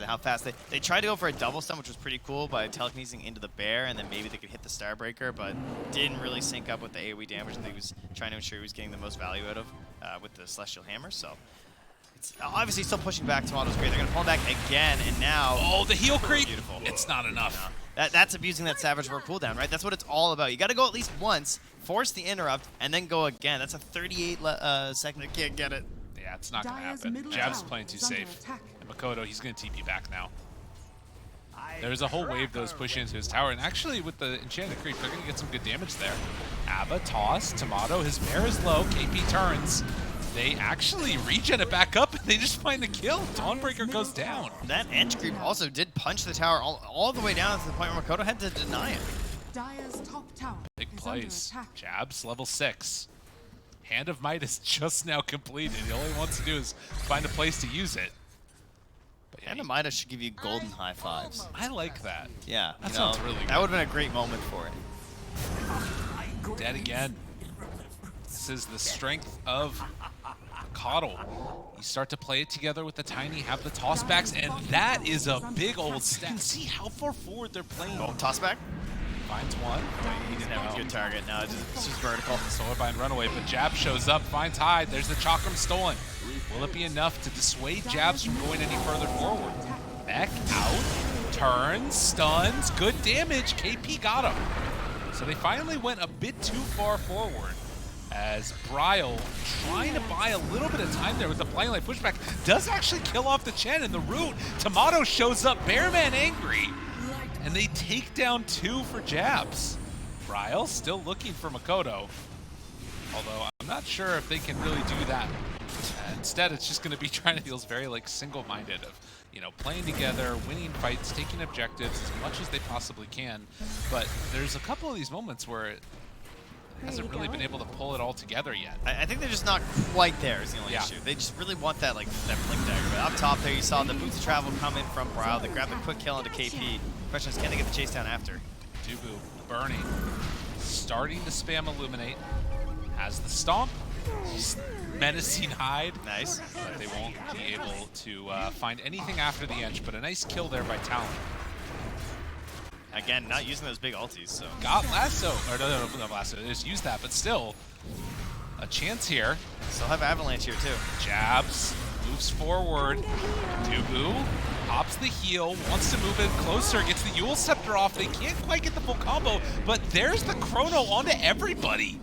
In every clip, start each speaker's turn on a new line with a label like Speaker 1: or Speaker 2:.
Speaker 1: how fast they tried to go for a double stun, which was pretty cool by telekinesing into the bear, and then maybe they could hit the Starbreaker, but didn't really sync up with the AoE damage that he was trying to ensure he was getting the most value out of with the Celestial Hammer. So it's obviously still pushing back. Tomato's great. They're gonna pull him back again, and now
Speaker 2: the heal creep.
Speaker 1: Beautiful.
Speaker 2: It's not enough.
Speaker 1: That's abusing that Savage Roar cooldown, right? That's what it's all about. You got to go at least once, force the interrupt, and then go again. That's a 38 second. I can't get it.
Speaker 2: Yeah, it's not gonna happen. Jab's playing too safe. And Makoto, he's gonna TP back now. There's a whole wave that was pushing into his tower, and actually with the Enchanted Creep, they're gonna get some good damage there. Abba, toss, Tomato, his bear is low, KP turns. They actually regen it back up, and they just find the kill. Dawnbreaker goes down.
Speaker 1: That Ench Creep also did punch the tower all the way down to the point where Makoto had to deny it.
Speaker 3: Dire's top tower
Speaker 2: Big plays. Jabs, level 6. Hand of Might is just now completed. All he wants to do is find a place to use it. But yeah,
Speaker 1: Hand of Might should give you golden high fives.
Speaker 2: I like that.
Speaker 1: Yeah,
Speaker 2: that sounds really good.
Speaker 1: That would have been a great moment for it.
Speaker 2: Dead again. This is the strength of Coddle. You start to play it together with the Tiny, have the tossbacks, and that is a big old stat. See how far forward they're playing.
Speaker 1: Oh, tossback?
Speaker 2: Finds one.
Speaker 1: He didn't have a good target. No, it's just vertical.
Speaker 2: Solarbind runaway, but Jab shows up, finds Hyde. There's the Chakram stolen. Will it be enough to dissuade Jabs from going any further forward? Mech out, turns, stuns, good damage. KP got him. So they finally went a bit too far forward, as Bryle, trying to buy a little bit of time there with the Blinding Light pushback, does actually kill off the Chen in the root. Tomato shows up, Bearman angry, and they take down 2 for Jabs. Bryle still looking for Makoto, although I'm not sure if they can really do that. Instead, it's just going to be trying to feel very like single-minded of, you know, playing together, winning fights, taking objectives as much as they possibly can. But there's a couple of these moments where it hasn't really been able to pull it all together yet.
Speaker 1: I think they're just not quite there is the only issue. They just really want that that blink dagger. But up top there, you saw the boots of travel come in from Bryle. They grabbed a quick kill into KP. Question is, can they get the chase down after?
Speaker 2: Dubu burning, starting to spam Illuminate, has the stomp, menacing Hyde.
Speaker 1: Nice.
Speaker 2: But they won't be able to find anything after the Ench, but a nice kill there by Talon.
Speaker 1: Again, not using those big ultis, so.
Speaker 2: Got Lasso, or no, Lasso, they just used that, but still, a chance here.
Speaker 1: Still have Avalanche here too.
Speaker 2: Jabs, moves forward, Dubu pops the heal, wants to move in closer, gets the Eul Scepter off. They can't quite get the full combo, but there's the Chrono onto everybody.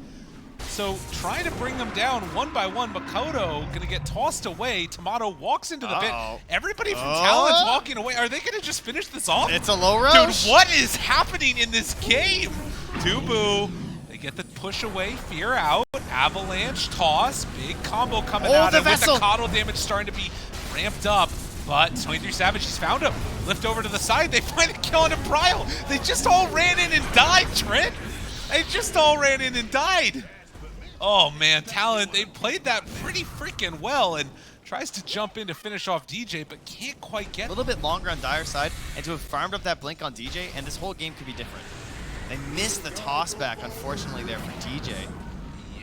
Speaker 2: So trying to bring them down one by one. Makoto gonna get tossed away. Tomato walks into the pit. Everybody from Talon's walking away. Are they gonna just finish this off?
Speaker 1: It's a low rush.
Speaker 2: Dude, what is happening in this game? Dubu, they get the push away, fear out. Avalanche, toss, big combo coming out. And with the Coddle damage starting to be ramped up. But 23 Savage, he's found him. Lift over to the side. They find a kill on a Bryle. They just all ran in and died, Trent. They just all ran in and died. Oh man, Talon, they played that pretty freaking well and tries to jump in to finish off DJ, but can't quite get it.
Speaker 1: A little bit longer on Dire's side, and to have farmed up that blink on DJ, and this whole game could be different. They missed the toss back, unfortunately, there for DJ.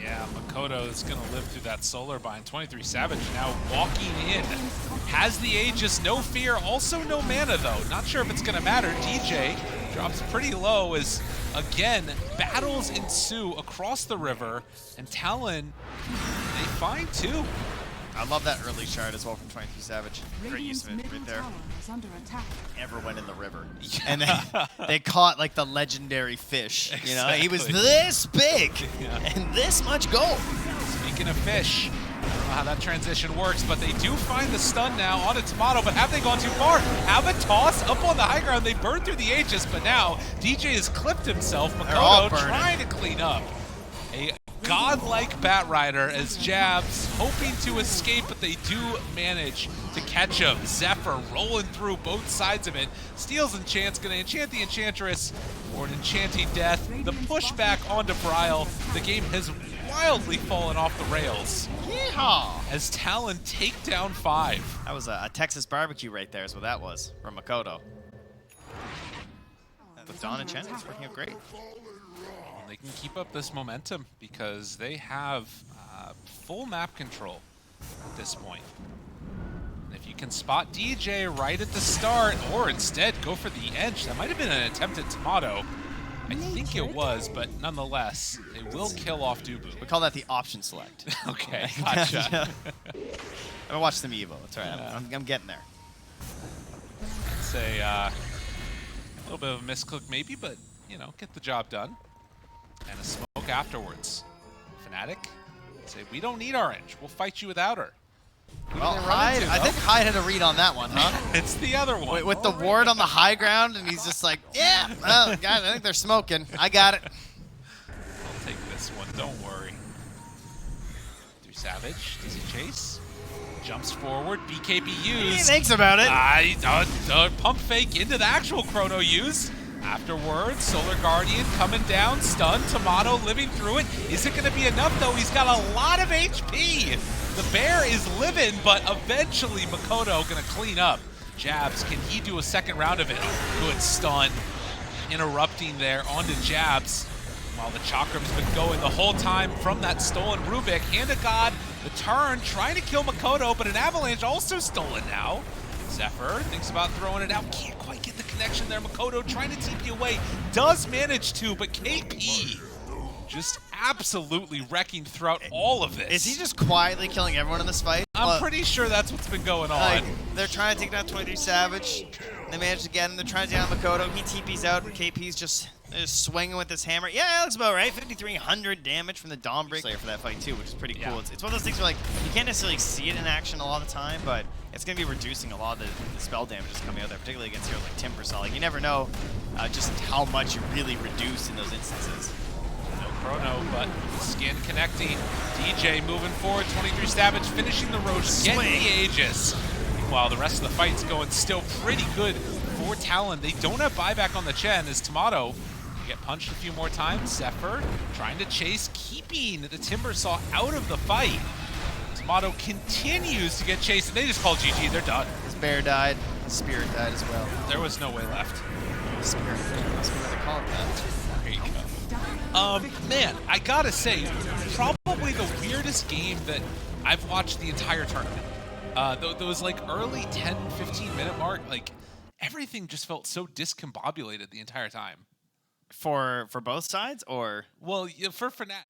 Speaker 2: Yeah, Makoto is going to live through that solar bind. 23 Savage now walking in. Has the Aegis, no fear, also no mana though. Not sure if it's going to matter. DJ drops pretty low as, again, battles ensue across the river, and Talon, they find 2.
Speaker 1: I love that early shard as well from 23 Savage. Great use of it right there. Never went in the river. And they caught like the legendary fish. You know, he was this big and this much gold.
Speaker 2: Speaking of fish, I don't know how that transition works, but they do find the stun now on a Tomato, but have they gone too far? Have a toss up on the high ground. They burned through the Aegis, but now DJ has clipped himself. Makoto trying to clean up. A godlike Batrider as Jabs hoping to escape, but they do manage to catch him. Zephyr rolling through both sides of it. Steals Enchant's gonna enchant the Enchantress for an enchanting death. The pushback onto Bryle. The game has wildly fallen off the rails.
Speaker 1: Yeehaw!
Speaker 2: As Talon take down 5.
Speaker 1: That was a Texas barbecue right there is what that was from Makoto. With Dawn and Chen, it's working out great.
Speaker 2: They can keep up this momentum because they have full map control at this point. And if you can spot DJ right at the start, or instead go for the edge. That might have been an attempt at Tomato. I think it was, but nonetheless, they will kill off Dubu.
Speaker 1: We call that the option select.
Speaker 2: Okay, gotcha.
Speaker 1: I watched some Evo. It's all right.
Speaker 2: Yeah.
Speaker 1: I'm getting there.
Speaker 2: It's a little bit of a misclick maybe, but, you know, get the job done. And a smoke afterwards. Fnatic say, we don't need Orange. We'll fight you without her.
Speaker 1: Well, Hyde, I think Hyde had a read on that one, huh?
Speaker 2: It's the other one.
Speaker 1: With the ward on the high ground, and he's just like, yeah, oh, guys, I think they're smoking. I got it.
Speaker 2: I'll take this one, don't worry. Through Savage, does he chase? Jumps forward, BKB used.
Speaker 1: He thinks about it.
Speaker 2: Pump fake into the actual Chrono use. Afterwards, Solar Guardian coming down, stun, Tomato living through it. Is it going to be enough, though? He's got a lot of HP. The bear is living, but eventually Makoto going to clean up. Jabs, can he do a second round of it? Good stun. Interrupting there onto Jabs. While the Chakram's been going the whole time from that stolen Rubik. Hand of God, the turn, trying to kill Makoto, but an Avalanche also stolen now. Zephyr thinks about throwing it out, can't quite get the connection there. Makoto trying to TP away, does manage to, but KP just absolutely wrecking throughout all of this.
Speaker 1: Is he just quietly killing everyone in this fight?
Speaker 2: I'm pretty sure that's what's been going on.
Speaker 1: Like, they're trying to take down 23 Savage. They manage to get him. They're trying to take down Makoto. He TP's out, and KP's just swinging with his hammer. Yeah, that looks about right. 5,300 damage from the Dawnbreaker Slayer for that fight, too, which is pretty cool. It's one of those things where, like, you can't necessarily see it in action a lot of the time, but it's going to be reducing a lot of the spell damage that's coming out there, particularly against heroes like Timbersaw. Like, you never know just how much you really reduce in those instances.
Speaker 2: No Chrono, but skin connecting. DJ moving forward. 23 Savage finishing the Roche, getting the Aegis. While the rest of the fight's going still pretty good for Talon. They don't have buyback on the Chen as Tomato get punched a few more times. Zephyr trying to chase, keeping the Timbersaw out of the fight. Tomato continues to get chased, and they just call GG. They're done.
Speaker 1: His bear died. His spirit died as well.
Speaker 2: There was no way left.
Speaker 1: Spirit. That's what they call it that.
Speaker 2: There you go. Man, I gotta say, probably the weirdest game that I've watched the entire tournament. Those like early 10, 15 minute mark, like everything just felt so discombobulated the entire time.
Speaker 1: For both sides, or?
Speaker 2: Well, yeah, for Fnatic.